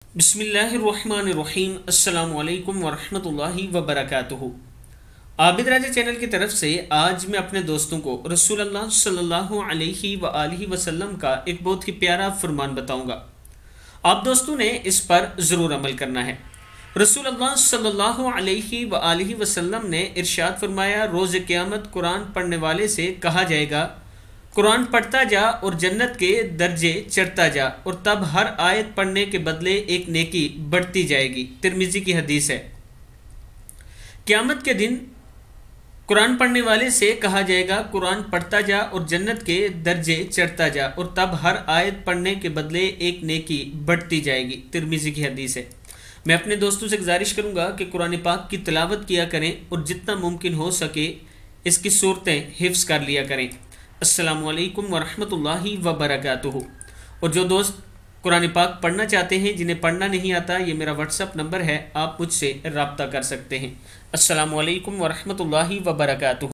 बिस्मिल्लाहिर्रहमानिर्रहीम। अस्सलामु अलैकुम वरहमतुल्लाहि वबरकातुहू। आबिद राजा चैनल की तरफ से आज मैं अपने दोस्तों को रसूलुल्लाह सल्लल्लाहु अलैहि व आलिहि वसल्लम का एक बहुत ही प्यारा फरमान बताऊंगा। आप दोस्तों ने इस पर ज़रूर अमल करना है। रसूलुल्लाह सल्लल्लाहु अलैहि व आलिहि वसल्लम ने इरशाद फरमाया, रोज़ क़यामत कुरान पढ़ने वाले से कहा जाएगा, कुरान पढ़ता जा और जन्नत के दर्जे चढ़ता जा, और तब हर आयत पढ़ने के बदले एक नेकी बढ़ती जाएगी। तिरमिज़ी की हदीस है। क़यामत के दिन कुरान पढ़ने वाले से कहा जाएगा, कुरान पढ़ता जा और जन्नत के दर्जे चढ़ता जा, और तब हर आयत पढ़ने के बदले एक नेकी बढ़ती जाएगी। तिरमिज़ी की हदीस है। मैं अपने दोस्तों से गुजारिश करूँगा कि कुरान पाक की तिलावत किया करें और जितना मुमकिन हो सके इसकी सूरतें हिफ्ज़ कर लिया करें। अस्सलामु अलैकुम वरहमतुल्लाहि वबरकातुहू। और जो दोस्त कुरान पाक पढ़ना चाहते हैं, जिन्हें पढ़ना नहीं आता, ये मेरा व्हाट्सअप नंबर है, आप मुझसे रब्ता कर सकते हैं। अस्सलामु अलैकुम वरहमतुल्लाहि वबरकातुहू।